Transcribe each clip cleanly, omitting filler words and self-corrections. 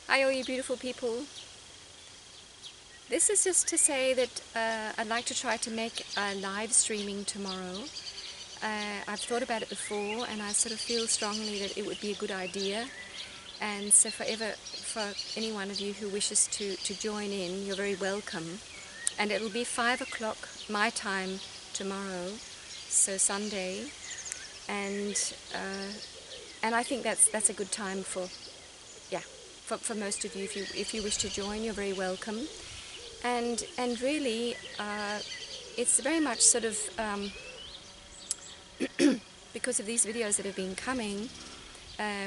Hi all you beautiful people. This is just to say that I'd like to try to make a live streaming tomorrow. I've thought about it before and I sort of feel strongly that it would be a good idea. And so for any one of you who wishes to join in, you're very welcome. And it'll be 5 o'clock my time tomorrow, so Sunday. And I think that's a good time for most of you. If you wish to join, you're very welcome. And really, it's very much sort of because of these videos that have been coming,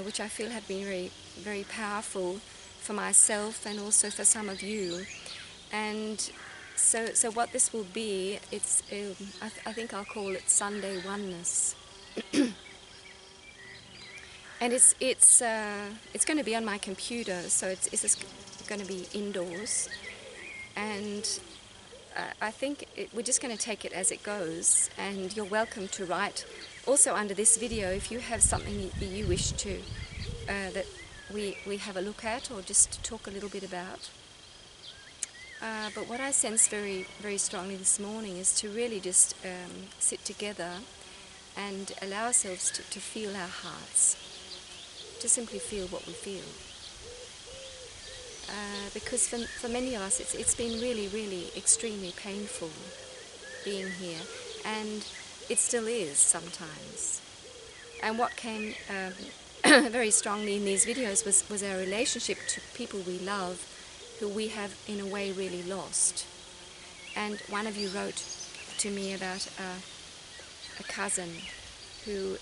which I feel have been very, very powerful for myself and also for some of you. And so what this will be, it's I think I'll call it Sunday Oneness. And it's going to be on my computer, so it's just going to be indoors. And I think we're just going to take it as it goes, and you're welcome to write also under this video if you have something you wish to that we have a look at or just talk a little bit about. But what I sense very, very strongly this morning is to really just sit together and allow ourselves to feel our hearts, to simply feel what we feel. Because for many of us it's been really, really extremely painful being here, and it still is sometimes. And what came very strongly in these videos was our relationship to people we love, who we have in a way really lost. And one of you wrote to me about a cousin who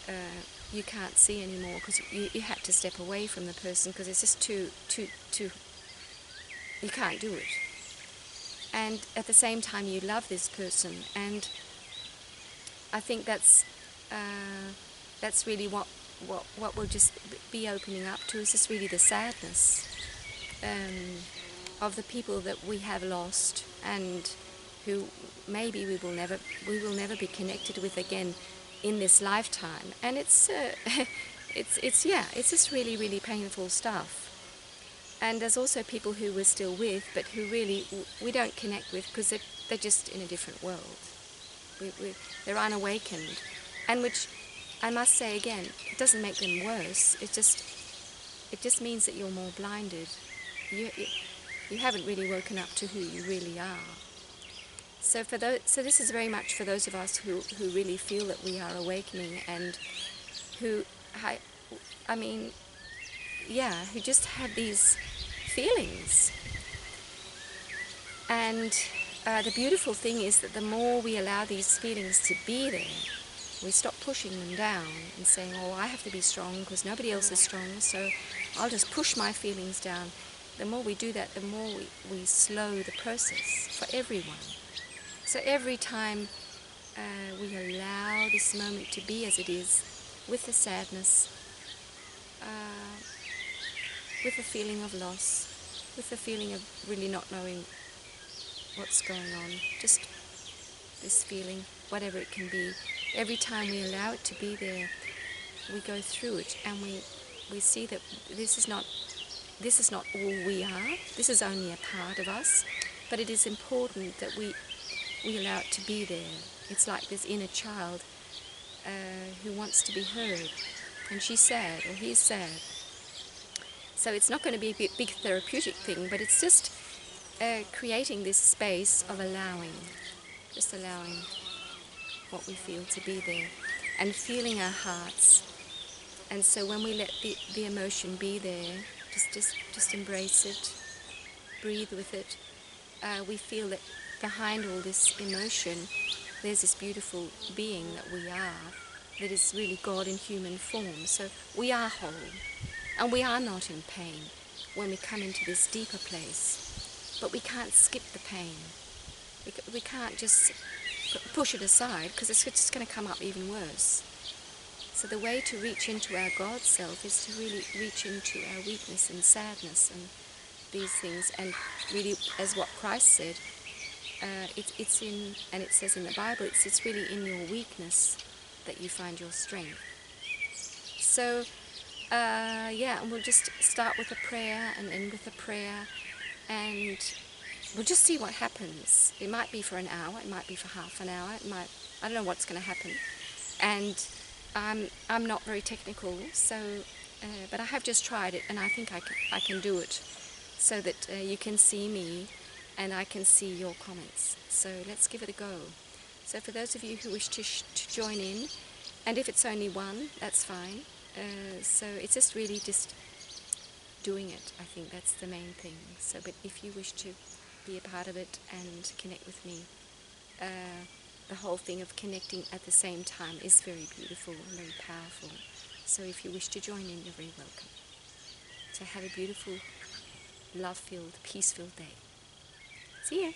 you can't see anymore because you had to step away from the person because it's just too you can't do it. And at the same time you love this person, and I think that's really what we'll just be opening up to, is just really the sadness of the people that we have lost and who maybe we will never be connected with again in this lifetime. And it's just really, really painful stuff. And there's also people who we're still with, but who really we don't connect with because they're just in a different world. They're unawakened, and which I must say again, it doesn't make them worse. It just means that you're more blinded. You haven't really woken up to who you really are. So this is very much for those of us who really feel that we are awakening, and who who just have these feelings. And the beautiful thing is that the more we allow these feelings to be there, we stop pushing them down and saying, oh, I have to be strong because nobody else is strong, so I'll just push my feelings down. The more we do that, the more we slow the process for everyone. So every time we allow this moment to be as it is, with the sadness, with the feeling of loss, with the feeling of really not knowing what's going on, just this feeling, whatever it can be, every time we allow it to be there, we go through it, and we see that this is not all we are. This is only a part of us, but it is important that we allow it to be there. It's like this inner child who wants to be heard, and she's sad or he's sad. So it's not going to be a big therapeutic thing, but it's just creating this space of just allowing what we feel to be there, and feeling our hearts. And so when we let the emotion be there, just embrace it, breathe with it, we feel that behind all this emotion, there's this beautiful being that we are, that is really God in human form. So we are whole, and we are not in pain when we come into this deeper place. But we can't skip the pain. We can't just push it aside, because it's just going to come up even worse. So the way to reach into our God self is to really reach into our weakness and sadness and these things, and really, as what Christ said, it's in, and it says in the Bible, it's really in your weakness that you find your strength. So Yeah, and we'll just start with a prayer and end with a prayer, and we'll just see what happens. It might be for an hour, it might be for half an hour, I don't know what's going to happen. And I'm not very technical, so but I have just tried it, and I think I can do it, so that you can see me and I can see your comments. So let's give it a go. So for those of you who wish to join in, and if it's only one, that's fine. So it's just really just doing it. I think that's the main thing. So, but if you wish to be a part of it and connect with me, the whole thing of connecting at the same time is very beautiful and very powerful. So if you wish to join in, you're very welcome. So have a beautiful, love-filled, peace-filled day. See you.